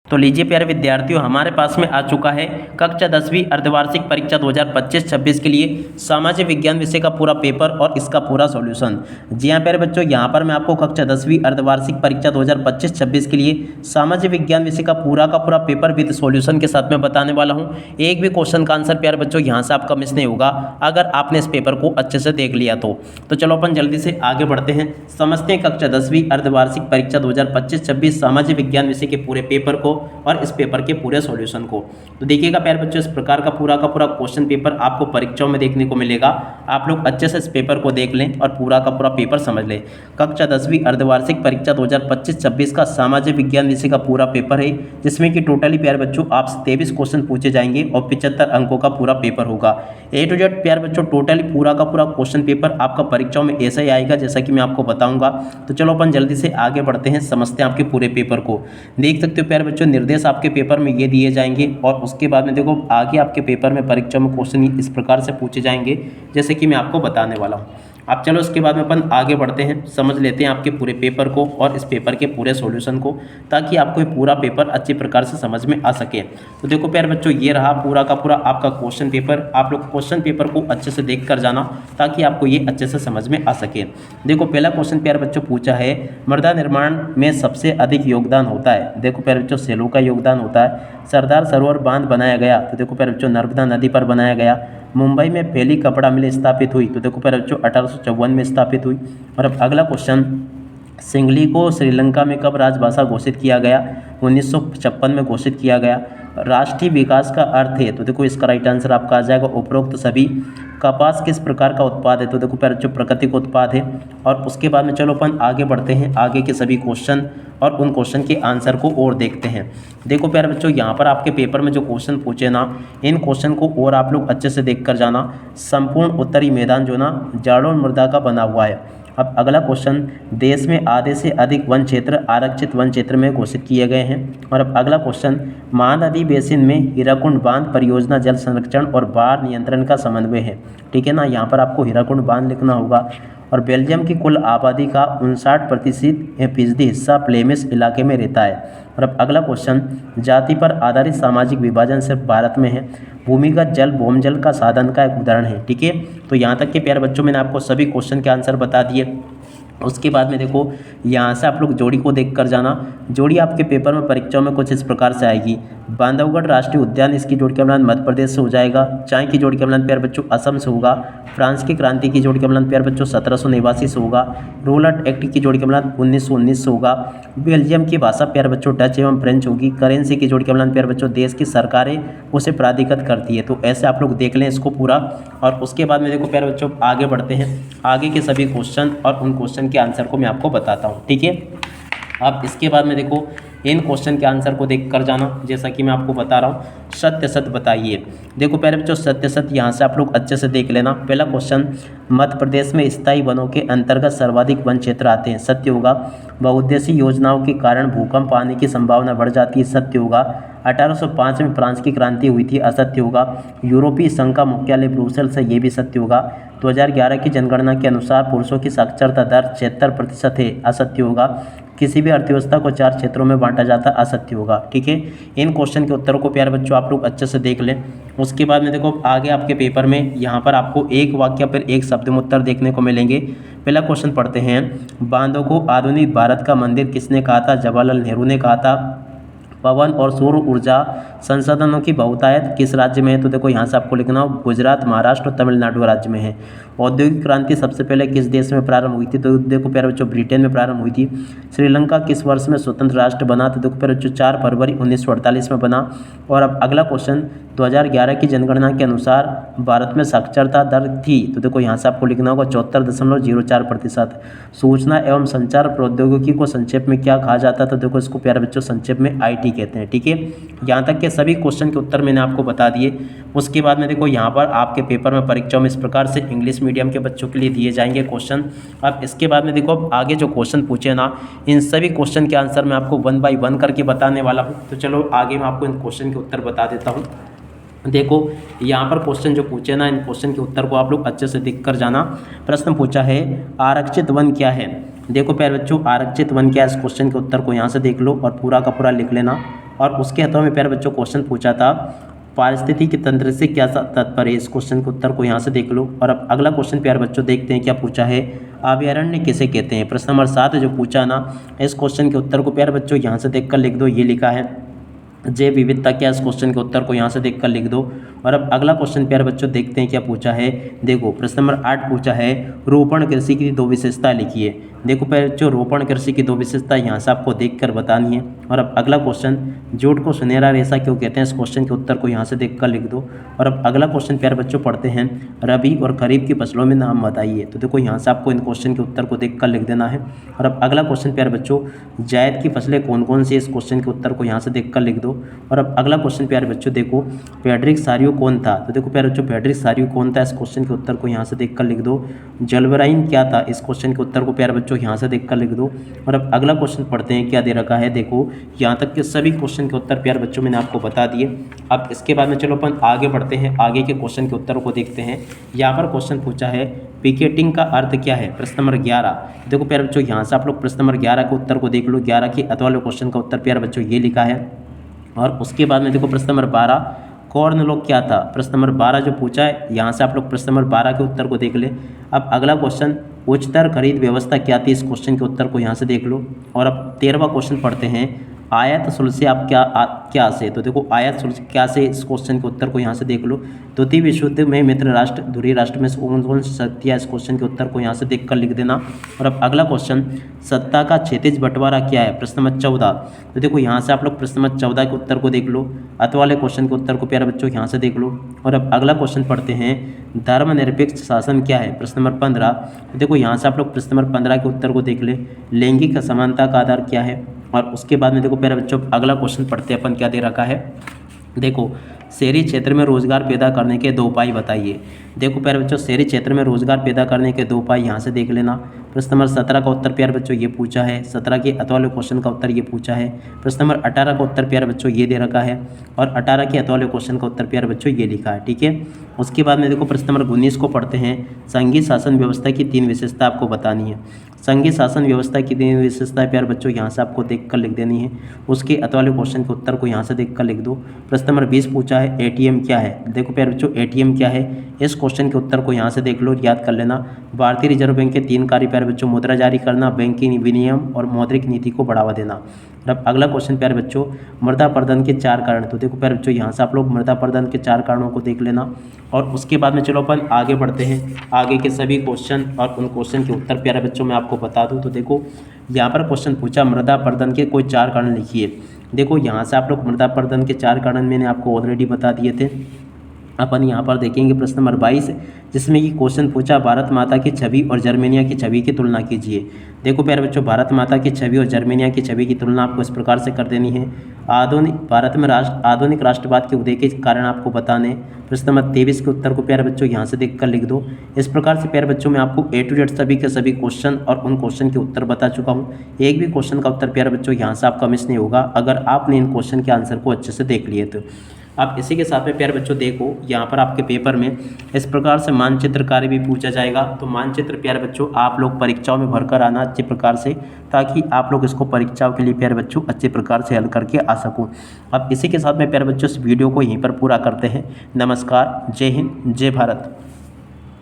तो लीजिए प्यारे विद्यार्थियों, हमारे पास में आ चुका है कक्षा 10वीं अर्धवार्षिक परीक्षा 2025-26 के लिए सामाजिक विज्ञान विषय का पूरा पेपर और इसका पूरा सॉल्यूशन। जी हाँ प्यारे बच्चों, यहाँ पर मैं आपको कक्षा 10वीं अर्धवार्षिक परीक्षा 2025-26 के लिए सामाजिक विज्ञान विषय का पूरा पेपर विद सॉल्यूशन के साथ में बताने वाला हूँ। एक भी क्वेश्चन का आंसर प्यारे बच्चों यहाँ से आपका मिस नहीं होगा अगर आपने इस पेपर को अच्छे से देख लिया तो चलो अपन जल्दी से आगे बढ़ते हैं, समझते हैं कक्षा 10वीं अर्धवार्षिक परीक्षा 2025-26 सामाजिक विज्ञान विषय के पूरे पेपर को और इस पेपर के पूरे सॉल्यूशन को। तो देखिएगा प्यारे बच्चों, इस प्रकार का पूरा क्वेश्चन पेपर आपको परीक्षाओं में देखने को मिलेगा। आप लोग अच्छे से इस पेपर को देख लें और पूरा पेपर समझ लें। कक्षा 10वीं अर्धवार्षिक परीक्षा 2025-26 का सामाजिक विज्ञान विषय का पूरा पेपर है, जिसमें कि टोटली प्यारे बच्चों आपसे 23 क्वेश्चन पूछे जाएंगे और 75 अंकों का पूरा पेपर होगा। A to Z प्यारे बच्चों टोटली पूरा क्वेश्चन पेपर आपका परीक्षाओं में ऐसा ही आएगा जैसा कि मैं आपको बताऊंगा। तो चलो अपन जल्दी से आगे बढ़ते हैं, समझते हैं आपके पूरे पेपर को। देख सकते हो प्यारे बच्चों, निर्देश आपके पेपर में ये दिए जाएंगे और उसके बाद में देखो आगे आपके पेपर में परीक्षा में क्वेश्चन इस प्रकार से पूछे जाएंगे जैसे कि मैं आपको बताने वाला हूँ। अब चलो इसके बाद में अपन आगे बढ़ते हैं, समझ लेते हैं आपके पूरे पेपर को और इस पेपर के पूरे सॉल्यूशन को, ताकि आपको ये पूरा पेपर अच्छी प्रकार से समझ में आ सके। तो देखो प्यारे बच्चों, ये रहा पूरा आपका क्वेश्चन पेपर। आप लोग क्वेश्चन पेपर को अच्छे से देख कर जाना ताकि आपको ये अच्छे से समझ में आ सके। देखो पहला क्वेश्चन प्यारे बच्चों पूछा है, मृदा निर्माण में सबसे अधिक योगदान होता है। देखो प्यारे बच्चों, सेलों का योगदान होता है। सरदार सरोवर बांध बनाया गया, तो देखो प्यारे बच्चों नर्मदा नदी पर बनाया गया। मुंबई में पहली कपड़ा मिल स्थापित हुई, तो देखो प्यारे बच्चों 1854 में स्थापित हुई। और अब अगला क्वेश्चन, सिंगली को श्रीलंका में कब राजभाषा घोषित किया गया? 1956 में घोषित किया गया। राष्ट्रीय विकास का अर्थ है, तो देखो इसका राइट आंसर आपका आ जाएगा उपरोक्त सभी। कपास किस प्रकार का उत्पाद है? तो देखो प्यारे बच्चों प्राकृतिक उत्पाद है। और उसके बाद में चलो अपन आगे बढ़ते हैं, आगे के सभी क्वेश्चन और उन क्वेश्चन के आंसर को और देखते हैं। देखो प्यारे बच्चों, यहाँ पर आपके पेपर में जो क्वेश्चन पूछे ना, इन क्वेश्चन को और आप लोग अच्छे से देख कर जाना। संपूर्ण उत्तरी मैदान जो ना जाड़ों मृदा का बना हुआ है। अब अगला क्वेश्चन, देश में आधे से अधिक वन क्षेत्र आरक्षित वन क्षेत्र में घोषित किए गए हैं। और अब अगला क्वेश्चन, महानदी बेसिन में हीराकुंड बांध परियोजना जल संरक्षण और बाढ़ नियंत्रण का समन्वय है। ठीक है ना, यहाँ पर आपको हीराकुंड बांध लिखना होगा। और बेल्जियम की कुल आबादी का 59% हिस्सा फ्लेमिश इलाके में रहता है। और अब अगला क्वेश्चन, जाति पर आधारित सामाजिक विभाजन सिर्फ भारत में है। भूमिगत जल भौमजल का साधन का एक उदाहरण है। ठीक है, तो यहाँ तक के प्यारे बच्चों मैंने आपको सभी क्वेश्चन के आंसर बता दिए। उसके बाद में देखो यहाँ से आप लोग जोड़ी को देख कर जाना। जोड़ी आपके पेपर में परीक्षाओं में कुछ इस प्रकार से आएगी। बांधवगढ़ राष्ट्रीय उद्यान, इसकी जोड़ी का मिलान मध्य प्रदेश से हो जाएगा। चाय की जोड़ी का मिलान प्यारे बच्चों असम से होगा। फ्रांस की क्रांति की जोड़ी का मिलान प्यारे बच्चों 1789 से होगा। रोलट एक्ट की जोड़ी का मिलान 1919 से होगा। बेल्जियम की भाषा प्यारे बच्चों डच एवं फ्रेंच होगी। करेंसी की जोड़ी का मिलान प्यारे बच्चों देश की सरकारें उसे प्राधिकृत करती है। तो ऐसे आप लोग देख लें इसको पूरा। और उसके बाद में देखो प्यारे बच्चों आगे बढ़ते हैं, आगे के सभी क्वेश्चन और उन क्वेश्चन के आंसर को मैं आपको बताता हूँ। ठीक है, अब इसके बाद में देखो इन क्वेश्चन के आंसर को देख कर जाना, जैसा कि मैं आपको बता रहा हूँ। सत्य सत्य बताइए। देखो प्यारे बच्चों, सत्य सत्य यहाँ से आप लोग अच्छे से देख लेना। पहला क्वेश्चन, मध्य प्रदेश में स्थायी वनों के अंतर्गत सर्वाधिक वन क्षेत्र आते हैं। सत्य होगा। बहुउद्देशीय योजनाओं के कारण भूकंप आने की संभावना बढ़ जाती है। सत्य होगा। 1805 में फ्रांस की क्रांति हुई थी। असत्य होगा। यूरोपीय संघ का मुख्यालय ब्रुसेल्स है। ये भी सत्य होगा। 2011 की जनगणना के अनुसार पुरुषों की साक्षरता दर 76% है। असत्य होगा। किसी भी अर्थव्यवस्था को 4 क्षेत्रों में बांटा जाता। असत्य होगा। ठीक है, इन क्वेश्चन के उत्तरों को प्यारे बच्चों आप लोग अच्छे से देख लें। उसके बाद में देखो आगे आपके पेपर में यहाँ पर आपको एक वाक्य पर एक शब्द में उत्तर देखने को मिलेंगे। पहला क्वेश्चन पढ़ते हैं, बांधों को आधुनिक भारत का मंदिर किसने कहा था? जवाहरलाल नेहरू ने कहा था। पवन और सौर ऊर्जा संसाधनों की बहुतायत किस राज्य में है? तो देखो यहाँ से आपको लिखना हो गुजरात, महाराष्ट्र और तमिलनाडु राज्य में है। औद्योगिक क्रांति सबसे पहले किस देश में प्रारंभ हुई थी? तो देखो प्यारे बच्चों ब्रिटेन में प्रारंभ हुई थी। श्रीलंका किस वर्ष में स्वतंत्र राष्ट्र बना? तो देखो प्यारे बच्चों 4 फरवरी 1948 में बना। और अब अगला क्वेश्चन, 2011 की जनगणना के अनुसार भारत में साक्षरता दर थी। तो देखो यहाँ से आपको लिखना होगा 74.04%। सूचना एवं संचार प्रौद्योगिकी को संक्षेप में क्या कहा जाता है? तो देखो इसको प्यारे बच्चों संक्षेप में IT कहते हैं। ठीक है, यहाँ तक के सभी क्वेश्चन के उत्तर मैंने आपको बता दिए। उसके बाद में देखो यहाँ पर आपके पेपर में परीक्षाओं में इस प्रकार से इंग्लिश मीडियम के बच्चों के लिए दिए जाएंगे क्वेश्चन। अब इसके बाद में देखो आगे जो क्वेश्चन पूछे ना, इन सभी क्वेश्चन के आंसर मैं आपको 1 बाय 1 करके बताने वाला हूँ। तो चलो आगे मैं आपको इन क्वेश्चन के उत्तर बता देता हूँ। देखो यहाँ पर क्वेश्चन जो पूछे ना, इन क्वेश्चन के उत्तर को आप लोग अच्छे से देख कर जाना। प्रश्न पूछा है, आरक्षित वन क्या है? देखो प्यारे बच्चों, आरक्षित वन क्या है, इस क्वेश्चन के उत्तर को यहाँ से देख लो और पूरा का पूरा लिख लेना। और उसके हाथों में प्यारे बच्चों क्वेश्चन पूछा था पारिस्थितिकी तंत्र से क्या तात्पर्य है। इस क्वेश्चन के उत्तर को यहाँ से देख लो। और अब अगला क्वेश्चन प्यारे बच्चों देखते हैं क्या पूछा है, अभयारण्य किसे कहते हैं। प्रश्न नंबर 7 जो पूछा ना, इस क्वेश्चन के उत्तर को प्यारे बच्चों यहाँ से देखकर लिख दो। ये लिखा है जैव विविधता क्या, इस क्वेश्चन के उत्तर को यहाँ से देखकर लिख दो। और अब अगला क्वेश्चन प्यारे बच्चों देखते हैं क्या पूछा है। देखो प्रश्न नंबर 8 पूछा है रोपण कृषि की 2 विशेषताएं लिखिए। देखो प्यारे बच्चों रोपण कृषि की 2 विशेषताएं यहाँ से आपको देखकर बतानी है। और अब अगला क्वेश्चन जूट को सुनहरा रेशा क्यों कहते हैं, इस क्वेश्चन के उत्तर को यहाँ से देखकर लिख दो। और अब अगला क्वेश्चन प्यारे बच्चों पढ़ते हैं रबी और खरीफ की फसलों में नाम बताइए। तो देखो यहाँ से आपको इन क्वेश्चन के उत्तर को देखकर लिख देना है। और अब अगला क्वेश्चन प्यारे बच्चों जायद की फसलें कौन कौन सी, इस क्वेश्चन के उत्तर को यहाँ से देखकर लिख दो। और अब अगला क्वेश्चन प्यारे बच्चों देखो फ्रेडरिक सारियो कौन था। तो देखो प्यारे बच्चों फ्रेडरिक सारियो कौन था, इस क्वेश्चन के उत्तर को यहाँ से देखकर लिख दो। जलवराइन क्या था, इस क्वेश्चन के उत्तर को प्यारे बच्चों यहाँ से देखकर लिख दो। और अब अगला क्वेश्चन पढ़ते हैं क्या दे रखा है। देखो यहाँ तक के सभी क्वेश्चन के उत्तर प्यारे बच्चों मैंने आपको बता दिए। अब इसके बाद में चलो अपन आगे बढ़ते हैं, आगे के क्वेश्चन के उत्तर को देखते हैं। यहाँ पर क्वेश्चन पूछा है पिकेटिंग का अर्थ क्या है, प्रश्न नंबर 11। देखो प्यारे बच्चों यहाँ से आप लोग प्रश्न नंबर 11 के उत्तर को देख लो। 11 के अथवा क्वेश्चन का उत्तर प्यारे बच्चों ये लिखा है। और उसके बाद में देखो प्रश्न नंबर 12 कॉर्न लॉग क्या था। प्रश्न नंबर 12 जो पूछा है यहाँ से आप लोग प्रश्न नंबर 12 के उत्तर को देख ले। अब अगला क्वेश्चन उच्चतर खरीद व्यवस्था क्या थी, इस क्वेश्चन के उत्तर को यहाँ से देख लो। और अब 13वां क्वेश्चन पढ़ते हैं आयात शुल्क से आप क्या से। तो देखो आयात शुल्क क्या से, इस क्वेश्चन के उत्तर को यहाँ से देख लो। द्वितीय विश्व युद्ध में मित्र राष्ट्र धुरी राष्ट्र में कौन कौन सी शक्तियाँ, इस क्वेश्चन के उत्तर को यहाँ से देखकर लिख देना। और अब अगला क्वेश्चन सत्ता का क्षैतिज बंटवारा क्या है, प्रश्न नंबर 14। तो देखो यहाँ से आप लोग प्रश्न नंबर 14 के उत्तर को देख लो। अत वाले क्वेश्चन के उत्तर को प्यारे बच्चों यहाँ से देख लो। और अब अगला क्वेश्चन पढ़ते हैं धर्मनिरपेक्ष शासन क्या है, प्रश्न नंबर 15। तो देखो यहाँ से आप लोग प्रश्न नंबर 15 के उत्तर को देख ले। लैंगिक असमानता का आधार क्या है। और उसके बाद में देखो प्यारे बच्चों अगला क्वेश्चन पढ़ते हैं अपन क्या दे रखा है। देखो शहरी क्षेत्र में रोजगार पैदा करने के 2 उपाय बताइए। देखो प्यारे बच्चों शहरी क्षेत्र में रोजगार पैदा करने के 2 उपाय यहाँ से देख लेना। प्रश्न नंबर 17 का उत्तर प्यारे बच्चों ये पूछा है। 17 के अतवाले क्वेश्चन का उत्तर ये पूछा है। प्रश्न नंबर 18 का उत्तर प्यारे बच्चों ये दे रखा है। और 18 के अतवाले क्वेश्चन का उत्तर प्यारे बच्चों ये लिखा है। ठीक है, उसके बाद में देखो प्रश्न नंबर 19 को पढ़ते हैं संघीय शासन व्यवस्था की 3 विशेषता आपको बतानी है। संघीय शासन व्यवस्था की 3 विशेषताएं प्यारे बच्चों यहाँ से आपको देखकर लिख देनी है। उसके अतवाले क्वेश्चन के उत्तर को यहाँ से देखकर लिख दो। प्रश्न नंबर 20 पूछा है एटीएम क्या है। देखो प्यारे बच्चों एटीएम क्या है, इस क्वेश्चन के उत्तर को यहाँ से देख लो, याद कर लेना। भारतीय रिजर्व बैंक के 3 कार्य प्यारे बच्चों मुद्रा जारी करना, बैंकिंग विनियम और मौद्रिक नीति को बढ़ावा देना। और अब अगला क्वेश्चन प्यारे बच्चों मृदा अपरदन के 4 कारण। तो देखो प्यारे बच्चों यहाँ से आप लोग मृदा अपरदन के 4 कारणों को देख लेना। और उसके बाद में चलो अपन आगे बढ़ते हैं, आगे के सभी क्वेश्चन और उन क्वेश्चन के उत्तर प्यारे बच्चों मैं आपको बता दूं। तो देखो यहाँ पर क्वेश्चन पूछा मृदा अपरदन के कोई 4 कारण लिखिए। देखो यहाँ से आप लोग मृदा अपरदन के 4 कारण मैंने आपको ऑलरेडी बता दिए थे। अपन यहाँ पर देखेंगे प्रश्न नंबर 22 जिसमें कि क्वेश्चन पूछा भारत माता की छवि और जर्मेनिया की छवि की तुलना कीजिए। देखो प्यारे बच्चों भारत माता की छवि और जर्मेनिया की छवि की तुलना आपको इस प्रकार से कर देनी है। भारत में आधुनिक राष्ट्रवाद के उदय के कारण आपको बताने। प्रश्न नंबर 23 के उत्तर को प्यारे बच्चों यहाँ से देखकर लिख दो। इस प्रकार से प्यारे बच्चों मैं आपको A to Z सभी के सभी क्वेश्चन और उन क्वेश्चन के उत्तर बता चुका हूँ। एक भी क्वेश्चन का उत्तर प्यारे बच्चों यहाँ से आपका मिस नहीं होगा अगर आपने इन क्वेश्चन के आंसर को अच्छे से देख लिए तो। अब इसी के साथ में प्यारे बच्चों देखो यहाँ पर आपके पेपर में इस प्रकार से मानचित्र कार्य भी पूछा जाएगा। तो मानचित्र प्यारे बच्चों आप लोग परीक्षाओं में भरकर आना अच्छे प्रकार से, ताकि आप लोग इसको परीक्षाओं के लिए प्यारे बच्चों अच्छे प्रकार से हल करके आ सकूँ। अब इसी के साथ में प्यारे बच्चों इस वीडियो को यहीं पर पूरा करते हैं। नमस्कार, जय हिंद, जय भारत।